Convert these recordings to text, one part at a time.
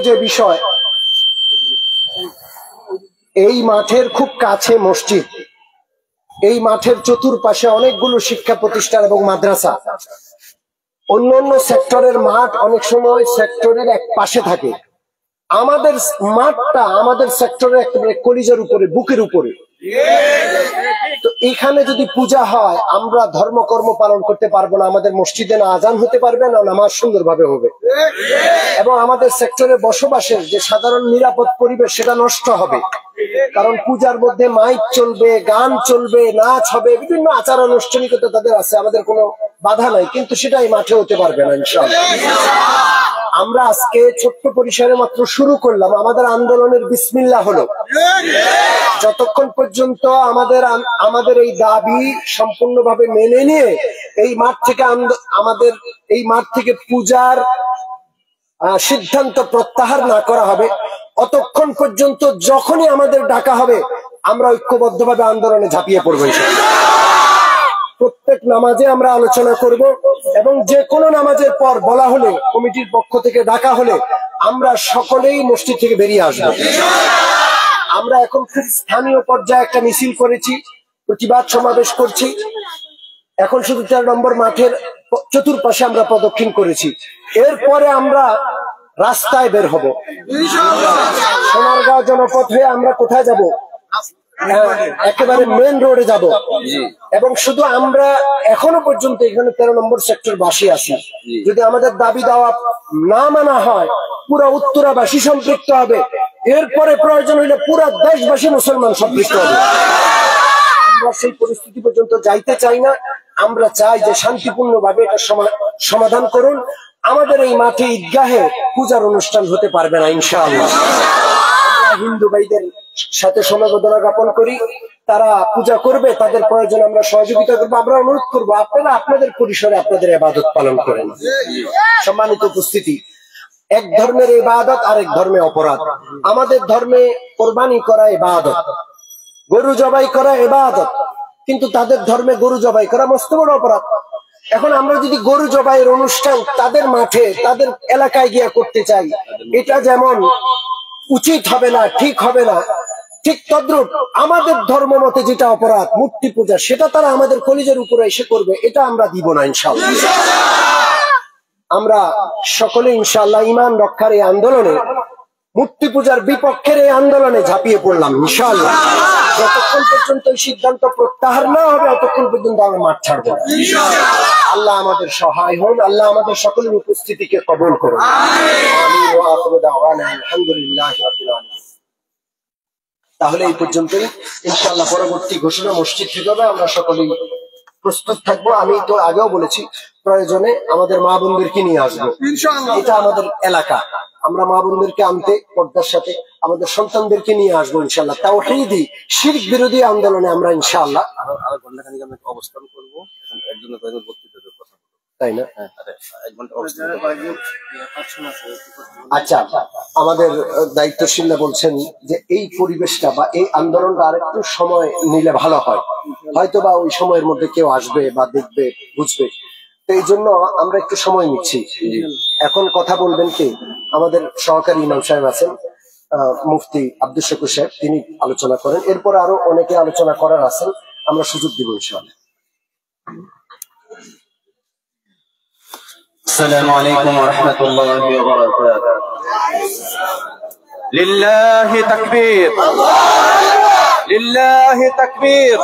যে বিষয়, এই মাঠের খুব কাছে মসজিদ, এই মাঠের চতুর্পাশে অনেকগুলো শিক্ষা প্রতিষ্ঠান এবং মাদ্রাসা। অন্যান্য সেক্টরের মাঠ অনেক সময় সেক্টরের এক পাশে থাকে, আমাদের মাঠটা আমাদের সেক্টরের একেবারে কলিজার উপরে, বুকের উপরে। তো এখানে যদি পূজা হয় আমরা ধর্মকর্ম পালন করতে পারবো না, আমাদের মসজিদে না আজান হতে পারবে না, নামাজ সুন্দরভাবে হবে, এবং আমাদের সেক্টরে বসবাসের যে সাধারণ নিরাপদ পরিবেশ সেটা নষ্ট হবে। কারণ পূজার মধ্যে মাইক চলবে, গান চলবে, নাচ হবে, বিভিন্ন আচার আনুষ্ঠানিকতা তাদের আছে, আমাদের কোনো বাধা নাই, কিন্তু সেটা এই মাঠে হতে পারবে না ইনশাআল্লাহ। আমরা আজকে ছোট্ট পরিসরে মাত্র শুরু করলাম, আমাদের আন্দোলনের বিসমিল্লাহ হলো। যতক্ষণ পর্যন্ত আমাদের এই দাবি সম্পূর্ণভাবে মেনে নিয়ে এই মাঠ থেকে পূজার সিদ্ধান্ত প্রত্যাহার না করা হবে, অতক্ষণ পর্যন্ত যখনই আমাদের ডাকা হবে আমরা ঐক্যবদ্ধভাবে আন্দোলনে ঝাঁপিয়ে পড়বো। প্রত্যেক নামাজে আমরা আলোচনা করব, এবং যে কোনো নামাজের পর বলা হলে, কমিটির পক্ষ থেকে ডাকা হলে আমরা সকলেই মসজিদ থেকে বেরিয়ে আসবো। আমরা এখন খুব স্থানীয় পর্যায়ে একটা মিছিল করেছি, প্রতিবাদ সমাবেশ করছি। এখন শুধু 13 নম্বর মাঠের চতুর্পাশে আমরা প্রদক্ষিণ করেছি, এরপরে আমরা রাস্তায় বের হব। সোনারগাঁও জনপথ হয়ে আমরা কোথায় যাব? একেবারে মেন রোডে যাব। এবং শুধু আমরা এখনো পর্যন্ত এখানে 13 নম্বর সেক্টর বাসী আছি, যদি আমাদের দাবি দাওয়া না মানা হয় পুরো উত্তরাবাসী সম্পৃক্ত হবে, এরপরে প্রয়োজন হইলে পুরো দেশবাসী মুসলমান সম্পৃক্ত হবে। আমরা সেই পরিস্থিতি পর্যন্ত যাইতে চাই না। আমরা চাই যে শান্তিপূর্ণভাবে এটা সমাধান করুন। আমাদের এই মাঠে ঈদগাহে পূজার অনুষ্ঠান হতে পারবে না ইনশাআল্লাহ। হিন্দু ভাইদের সাথে সমবেদনা জ্ঞাপন করি, তারা পূজা করবে, তাদের প্রয়োজন আমরা সহযোগিতা করবো। আমরা অনুরোধ করবো আপনারা আপনাদের পরিসরে আপনাদের ইবাদত পালন করেন। সম্মানিত উপস্থিতি, এক ধর্মের ইবাদত আরেক ধর্মে অপরাধ। আমাদের ধর্মে কোরবানি করা ইবাদত, গরু জবাই করা ইবাদত, কিন্তু তাদের ধর্মে গরু জবাই করা মস্ত বড় অপরাধ। এখন আমরা যদি গরু জবাইয়ের অনুষ্ঠান তাদের মাঠে তাদের এলাকায় গিয়ে করতে চাই, এটা যেমন উচিত হবে না, ঠিক হবে না, ঠিক তদ্রুপ আমাদের ধর্ম মতে যেটা অপরাধ, মূর্তি পূজা, সেটা তারা আমাদের কলিজের উপরে এসে করবে, এটা আমরা দিব না ইনশাআল্লাহ। আমরা সকলে ইনশাআল্লাহ ঈমান রক্ষার এই আন্দোলনে, মূর্তি পূজার বিপক্ষের এই আন্দোলনে ঝাঁপিয়ে পড়লাম ইনশাআল্লাহ। যতক্ষণ পর্যন্ত এই সিদ্ধান্ত প্রত্যাহার না হবে ততক্ষণ পর্যন্ত আমরা মাঠ ছাড়বো না। আল্লাহ আমাদের সহায় হন, আল্লাহ আমাদের সকলের উপস্থিতিকে কবুল করুন। তাহলে এই পর্যন্তই ইনশাআল্লাহ। পরবর্তী ঘোষণা মসজিদ থেকে হবে, আমরা সকলেই প্রস্তুত থাকবো। আমি তো আগেও বলেছি, প্রয়োজনে আমাদের মা বোনদেরকে নিয়ে আসবো, এটা আমাদের এলাকা, আমরা মা বোনদেরকে আনতে পর্দার সাথে আমাদের সন্তানদেরকে নিয়ে আসবো ইনশাআল্লাহ। তাওহীদি শিরক বিরোধী আন্দোলনে আমরা ইনশাআল্লাহ আরো ঘন্টাখানেক আমরা অবস্থান করবো। তাই না? আচ্ছা, আমাদের দায়িত্বশীলরা বলছেন যে এই পরিবেশটা বা এই আন্দোলনটা আরেকটু সময় নিলে ভালো হয়, হয়তো বা ওই সময়ের মধ্যে কেউ আসবে বা দেখবে, বুঝবে। তো এই জন্য আমরা একটু সময় নিচ্ছি। এখন কথা বলবেন কি? আমাদের সহকারী ইমাম সাহেব আছেন, মুফতি আব্দুল শুকুর সাহেব, তিনি আলোচনা করেন। এরপর আরো অনেকে আলোচনা করার আছেন, আমরা সুযোগ দিব ইনশাআল্লাহ। السلام عليكم ورحمة الله وبركاته. لله تكبير، لله تكبير،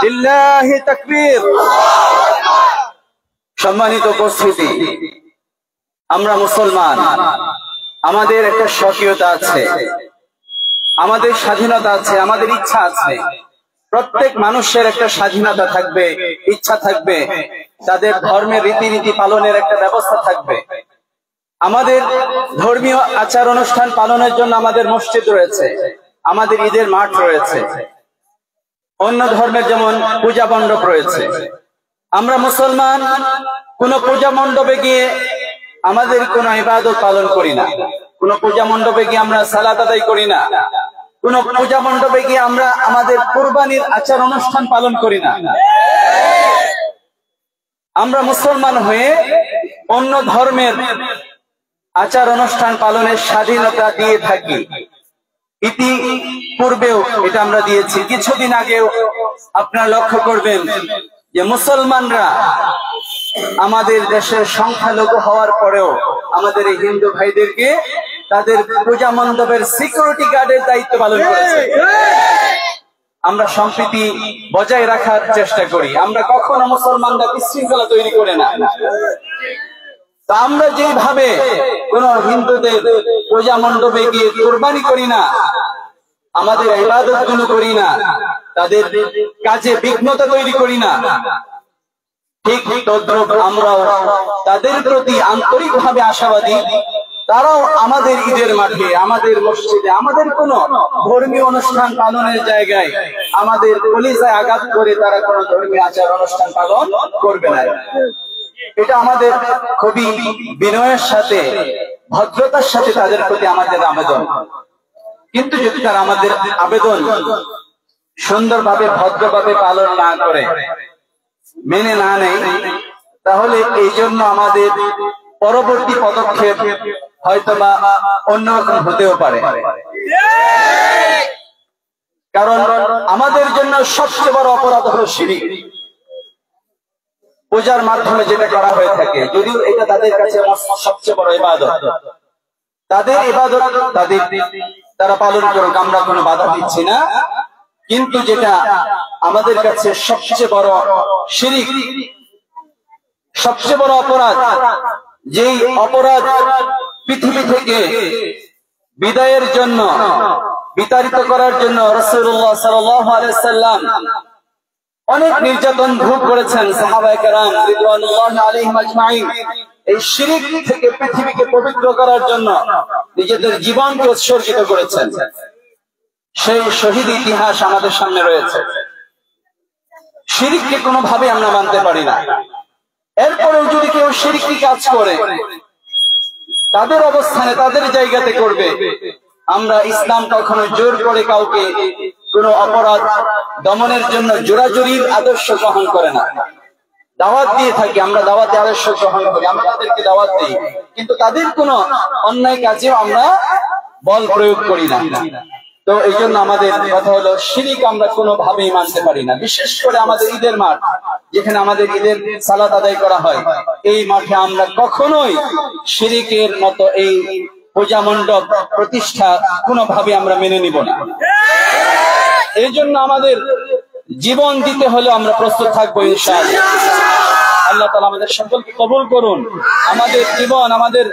لله تكبير। সম্মানিত উপস্থিতি, আমরা মুসলমান, আমাদের একটা স্বকীয়তা আছে, আমাদের স্বাধীনতা আছে, আমাদের ইচ্ছা আছে। প্রত্যেক মানুষের একটা স্বাধীনতা থাকবে, ইচ্ছা থাকবে, তাদের ধর্মের রীতিনীতি পালনের একটা ব্যবস্থা থাকবে। আমাদের ধর্মীয় আচার অনুষ্ঠান পালনের জন্য আমাদের মসজিদ রয়েছে, আমাদের ঈদের মাঠ রয়েছে, অন্য ধর্মের যেমন পূজা মণ্ডপ রয়েছে। আমরা মুসলমান কোন পূজা মণ্ডপে গিয়ে আমাদের কোন ইবাদত পালন করি না, কোন পূজা মণ্ডপে গিয়ে আমরা সালাত আদায় করি না, কোন পূজা মণ্ডপে গিয়ে আমরা আমাদের কুরবানির আচার অনুষ্ঠান পালন করি না। আমরা মুসলমান হয়ে অন্য ধর্মের আচার অনুষ্ঠান পালনের স্বাধীনতা দিয়ে থাকি। ইতিপূর্বেও এটা আমরা দিয়েছি। কিছুদিন আগেও আপনারা লক্ষ্য করবেন যে মুসলমানরা আমাদের দেশের সংখ্যালঘু হওয়ার পরেও আমাদের এই হিন্দু ভাইদেরকে তাদের পূজা মণ্ডপের সিকিউরিটি গার্ডের দায়িত্ব পালন করেছে। আমরা সম্প্রীতি বজায় রাখার চেষ্টা করি। আমরা কখনো মুসলমানরা বিশৃঙ্খলা তৈরি করে না। তা আমরা যেভাবে কোন হিন্দুদের পূজা মণ্ডপে গিয়ে কুরবানি করি না, আমাদের ইবাদত গুলো করি না, তাদের কাজে বিঘ্নতা তৈরি করি না, ঠিক তদ্রূপ আমরাও তাদের প্রতি আন্তরিকভাবে আশাবাদী। তারাও আমাদের ঈদের মাঠে, আমাদের মসজিদে, আমাদের কোন ধর্মীয় অনুষ্ঠান পালনের জায়গায় আমাদের কলিজায় আঘাত করে তারা কোন ধর্মীয় আচার অনুষ্ঠান পালন করবে না। এটা আমাদের খুবই বিনয়ের সাথে, ভদ্রতার সাথে তাদের প্রতি আমাদের আবেদন। কিন্তু যদি তারা আমাদের আবেদন সুন্দরভাবে, ভদ্রভাবে পালন না করে, মেনে না নেয়, তাহলে এই জন্য আমাদের পরবর্তী পদক্ষেপ হয়তোবা অন্যরকম হতেও পারে। কারণ আমাদের জন্য সবচেয়ে বড় অপরাধ হলো শিরক। পূজার মাধ্যমে যেটা করা হয়ে থাকে, যদিও এটা তাদের কাছে সবচেয়ে বড় ইবাদত, তাদের ইবাদত তারা পালন করুক, আমরা কোনো বাধা দিচ্ছি না। কিন্তু যেটা আমাদের কাছে সবচেয়ে বড় শিরক, সবচেয়ে বড় অপরাধ, যেই অপরাধ পৃথিবী থেকে বিদায়ের জন্য, বিতাড়িত করার জন্য রাসূলুল্লাহ সাল্লাল্লাহু আলাইহি ওয়াসাল্লাম অনেক নির্যাতন ভোগ করেছেন। সাহাবায়ে কেরাম রিদওয়ানুল্লাহি আলাইহিম আজমাইন এই শিরক থেকে পৃথিবীকে পবিত্র করার জন্য নিজেদের জীবনকে উৎসর্গিত করেছেন। সেই শহীদ ইতিহাস আমাদের সামনে রয়েছে। শিরককে কোনোভাবে আমরা মানতে পারি না। এরপরেও যদি কেউ শিরকি কাজ করে, তাদের অবস্থানে, তাদের জায়গাতে করবে। আমরা ইসলাম কখনো জোর করে কাউকে কোন অপরাধ দমনের জন্য জোরাজুরির আদর্শ গ্রহণ করে না। দাওয়াত দিয়ে থাকি, আমরা দাওয়াতে আদর্শ গ্রহণ করি, আমরা তাদেরকে দাওয়াত দিই, কিন্তু তাদের কোন অন্যায় কাজেও আমরা বল প্রয়োগ করি না। তো এই জন্য আমাদের কথা হলো, শিরক আমরা কোনোভাবেই মানতে পারি না। বিশেষ করে আমাদের ঈদের মাঠ, যেখানে আমাদের ঈদের সালাত আদায় করা হয়, এই মাঠে আমরা কখনোই শিরকের মতো এই পূজা মণ্ডপ প্রতিষ্ঠা কোনোভাবে আমরা মেনে নিব না। এই জন্য আমাদের জীবন দিতে হলে আমরা প্রস্তুত থাকবো ইনশাআল্লাহ। আল্লাহ তাআলা আমাদের সকলকে কবুল করুন। আমাদের জীবন, আমাদের